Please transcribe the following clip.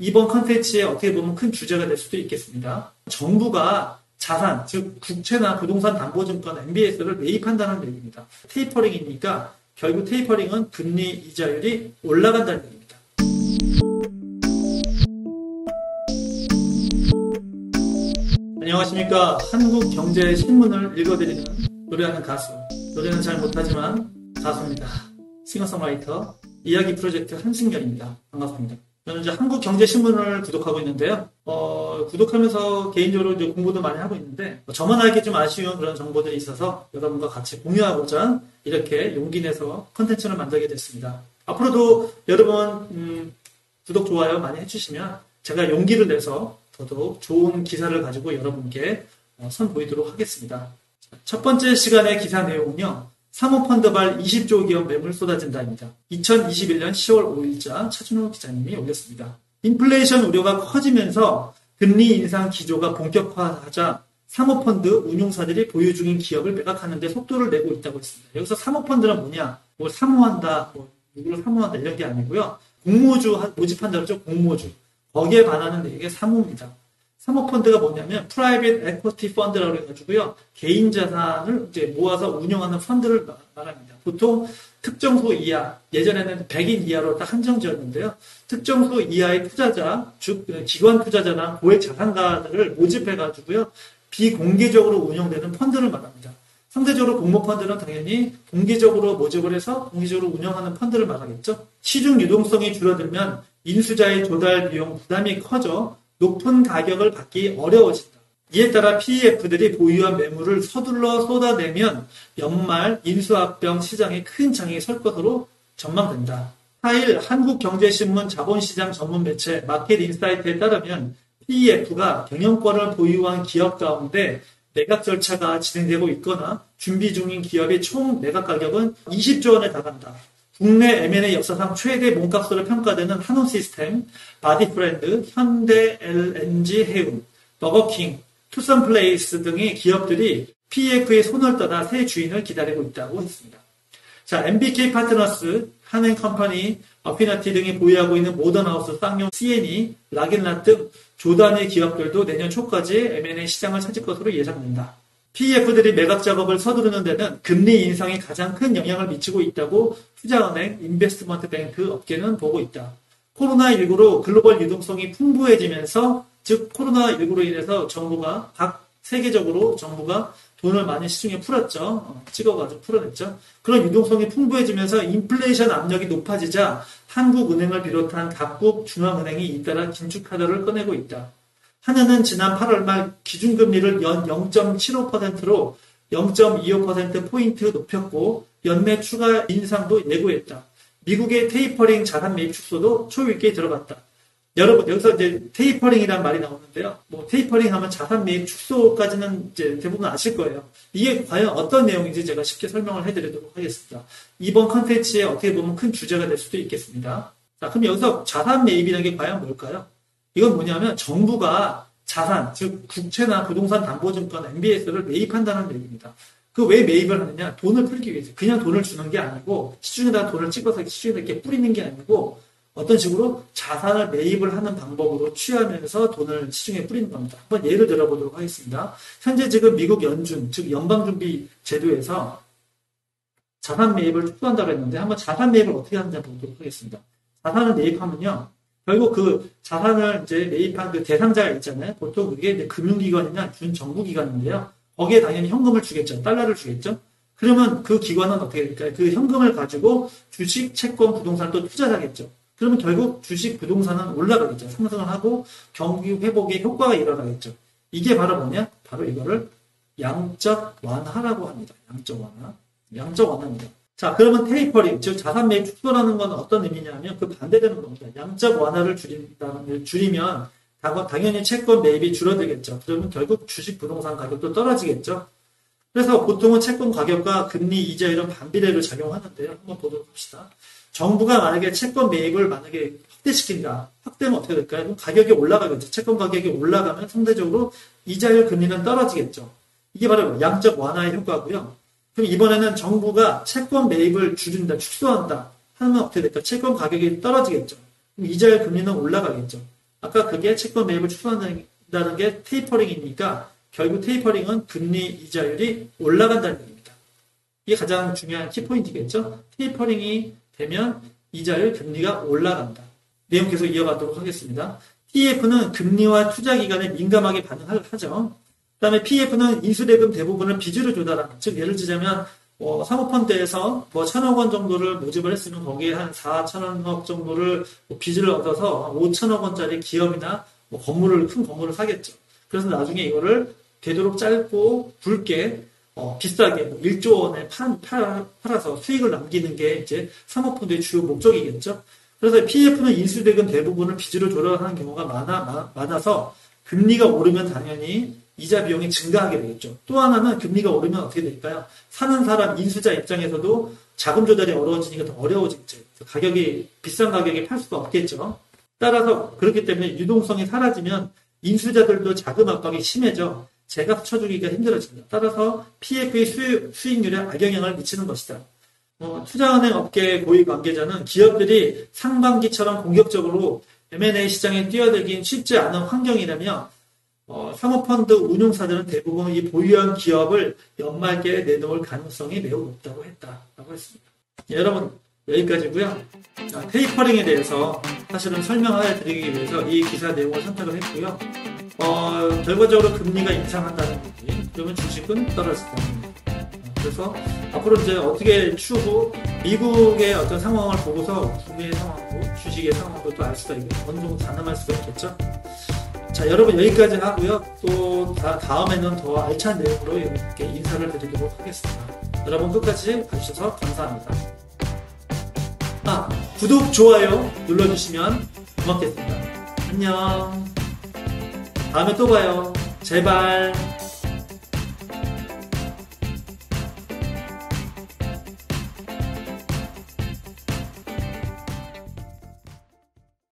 이번 컨텐츠에 어떻게 보면 큰 주제가 될 수도 있겠습니다. 정부가 자산, 즉 국채나 부동산 담보증권 MBS를 매입한다는 얘기입니다. 테이퍼링이니까 결국 테이퍼링은 금리 이자율이 올라간다는 얘기입니다. 안녕하십니까. 한국경제신문을 읽어드리는 노래하는 가수, 노래는 잘 못하지만 가수입니다. 싱어송라이터 이야기 프로젝트 한승열입니다. 반갑습니다. 저는 이제 한국경제신문을 구독하고 있는데요. 구독하면서 개인적으로 이제 공부도 많이 하고 있는데, 저만 알기 좀 아쉬운 그런 정보들이 있어서 여러분과 같이 공유하고자 이렇게 용기 내서 컨텐츠를 만들게 됐습니다. 앞으로도 여러분, 구독, 좋아요 많이 해주시면 제가 용기를 내서 더더욱 좋은 기사를 가지고 여러분께 선보이도록 하겠습니다. 첫 번째 시간의 기사 내용은요. 사모펀드발 20조 기업 매물 쏟아진다입니다. 2021년 10월 5일자 차준호 기자님이 올렸습니다. 인플레이션 우려가 커지면서 금리 인상 기조가 본격화하자 사모펀드 운용사들이 보유 중인 기업을 매각하는 데 속도를 내고 있다고 했습니다. 여기서 사모펀드는 뭐냐? 뭘 사모한다, 누구를 사모한다 이런 게 아니고요. 공모주 모집한다고 그러죠. 공모주. 거기에 반하는 게 사모입니다. 사모펀드가 뭐냐면 프라이빗 에쿼티 펀드라고 해가지고요. 개인 자산을 이제 모아서 운영하는 펀드를 말합니다. 보통 특정수 이하, 예전에는 100인 이하로 딱 한정지었는데요. 특정수 이하의 투자자, 즉 기관 투자자나 고액 자산가들을 모집해가지고요. 비공개적으로 운영되는 펀드를 말합니다. 상대적으로 공모펀드는 당연히 공개적으로 모집을 해서 공개적으로 운영하는 펀드를 말하겠죠. 시중 유동성이 줄어들면 인수자의 조달 비용 부담이 커져 높은 가격을 받기 어려워진다. 이에 따라 PEF들이 보유한 매물을 서둘러 쏟아내면 연말 인수합병 시장에 큰 장애가 설 것으로 전망된다. 4일 한국경제신문 자본시장 전문 매체 마켓인사이트에 따르면 PEF가 경영권을 보유한 기업 가운데 매각 절차가 진행되고 있거나 준비 중인 기업의 총 매각 가격은 20조 원에 달한다. 국내 M&A 역사상 최대 몸값으로 평가되는 한온시스템, 바디프렌드, 현대 LNG 해운, 버거킹, 투썸플레이스 등의 기업들이 PEF의 손을 떠나 새 주인을 기다리고 있다고 했습니다. 자, MBK 파트너스, 한행컴퍼니, 어피너티 등이 보유하고 있는 모던하우스, 쌍용, CNE, 락앤락 등 조단의 기업들도 내년 초까지 M&A 시장을 차질 것으로 예상된다. PEF들이 매각 작업을 서두르는 데는 금리 인상이 가장 큰 영향을 미치고 있다고 투자은행, 인베스트먼트 뱅크 업계는 보고 있다. 코로나19로 글로벌 유동성이 풍부해지면서, 즉 코로나19로 인해서 정부가 세계적으로 정부가 돈을 많이 시중에 풀었죠. 찍어가지고 풀어냈죠. 그런 유동성이 풍부해지면서 인플레이션 압력이 높아지자 한국은행을 비롯한 각국 중앙은행이 잇따라 긴축하드를 꺼내고 있다. 한은은 지난 8월 말 기준금리를 연 0.75%로 0.25%포인트 높였고 연내 추가 인상도 예고했다. 미국의 테이퍼링 자산 매입 축소도 초읽기에 들어갔다. 여러분 여기서 이제 테이퍼링이라는 말이 나오는데요. 테이퍼링 하면 자산 매입 축소까지는 이제 대부분 아실 거예요. 이게 과연 어떤 내용인지 제가 쉽게 설명을 해드리도록 하겠습니다. 이번 컨텐츠에 어떻게 보면 큰 주제가 될 수도 있겠습니다. 자, 그럼 여기서 자산 매입이라는 게 과연 뭘까요? 이건 뭐냐면 정부가 자산, 즉 국채나 부동산 담보증권 MBS를 매입한다는 얘기입니다. 그 왜 매입을 하느냐? 돈을 풀기 위해서. 그냥 돈을 주는 게 아니고 시중에다 돈을 찍어서 시중에다 이렇게 뿌리는 게 아니고 어떤 식으로 자산을 매입을 하는 방법으로 취하면서 돈을 시중에 뿌리는 겁니다. 한번 예를 들어보도록 하겠습니다. 현재 지금 미국 연준, 즉 연방준비 제도에서 자산 매입을 축소한다고 했는데 한번 자산 매입을 어떻게 하는지 보도록 하겠습니다. 자산을 매입하면요. 결국 그 자산을 이제 매입한 그 대상자가 있잖아요. 보통 그게 이제 금융기관이나 준정부기관인데요. 거기에 당연히 현금을 주겠죠. 달러를 주겠죠. 그러면 그 기관은 어떻게 될까요? 그 현금을 가지고 주식, 채권, 부동산을 또 투자를 하겠죠. 그러면 결국 주식, 부동산은 올라가겠죠. 상승을 하고 경기 회복의 효과가 일어나겠죠. 이게 바로 뭐냐? 바로 이거를 양적 완화라고 합니다. 양적 완화. 양적 완화입니다. 자, 그러면 테이퍼링, 즉 자산 매입 축소라는 건 어떤 의미냐면 그 반대되는 겁니다. 양적 완화를 줄이면 당연히 채권 매입이 줄어들겠죠. 그러면 결국 주식 부동산 가격도 떨어지겠죠. 그래서 보통은 채권 가격과 금리 이자율은 반비례로 작용하는데요. 한번 보도록 합시다. 정부가 만약에 채권 매입을 만약에 확대시킨다. 확대면 어떻게 될까요? 그럼 가격이 올라가겠죠. 채권 가격이 올라가면 상대적으로 이자율 금리는 떨어지겠죠. 이게 바로 양적 완화의 효과고요. 그럼 이번에는 정부가 채권 매입을 줄인다, 축소한다 하면 어떻게 될까? 채권 가격이 떨어지겠죠. 그럼 이자율 금리는 올라가겠죠. 아까 그게 채권 매입을 추구한다는 게 테이퍼링이니까 결국 테이퍼링은 금리 이자율이 올라간다는 얘기입니다. 이게 가장 중요한 키포인트겠죠. 테이퍼링이 되면 이자율 금리가 올라간다. 내용 계속 이어가도록 하겠습니다. TEF는 금리와 투자 기간에 민감하게 반응하죠. 그 다음에 PEF는 인수대금 대부분을 빚으로 조달하는, 즉 예를 들자면 사모펀드에서 1,000억 원 정도를 모집을 했으면 거기에 한 4천억 정도를 빚을 얻어서 5천억 원짜리 기업이나 큰 건물을 사겠죠. 그래서 나중에 이거를 되도록 짧고 굵게 비싸게 1조 원에 팔아서 수익을 남기는 게 이제 사모펀드의 주요 목적이겠죠. 그래서 PF는 인수대금 대부분을 빚으로 조달하는 경우가 많아서 금리가 오르면 당연히 이자 비용이 증가하게 되겠죠. 또 하나는 금리가 오르면 어떻게 될까요? 사는 사람 인수자 입장에서도 자금 조달이 어려워지니까 더 어려워지겠죠. 비싼 가격에 팔 수가 없겠죠. 따라서 그렇기 때문에 유동성이 사라지면 인수자들도 자금 압박이 심해져 제값 쳐주기가 힘들어집니다. 따라서 PF의 수익률에 악영향을 미치는 것이다. 투자은행 업계 고위 관계자는 기업들이 상반기처럼 공격적으로 M&A 시장에 뛰어들긴 쉽지 않은 환경이라며 사모펀드 운용사들은 대부분 이 보유한 기업을 연말기에 내놓을 가능성이 매우 높다고 했다라고 했습니다. 여러분 여기까지고요. 테이퍼링에 대해서 사실은 설명해 드리기 위해서 이 기사 내용을 선택을 했고요. 결과적으로 금리가 인상한다는 얘기, 그러면 주식은 떨어진다는 얘기. 그래서 앞으로 이제 어떻게 추후 미국의 어떤 상황을 보고서 국내의 상황도 주식의 상황도 또 알 수가 있고 어느 정도 가늠할 수가 있겠죠. 자, 여러분 여기까지 하고요. 또 다음에는 더 알찬 내용으로 이렇게 인사를 드리도록 하겠습니다. 여러분 끝까지 봐주셔서 감사합니다. 구독, 좋아요 눌러주시면 고맙겠습니다. 안녕. 다음에 또 봐요. 제발.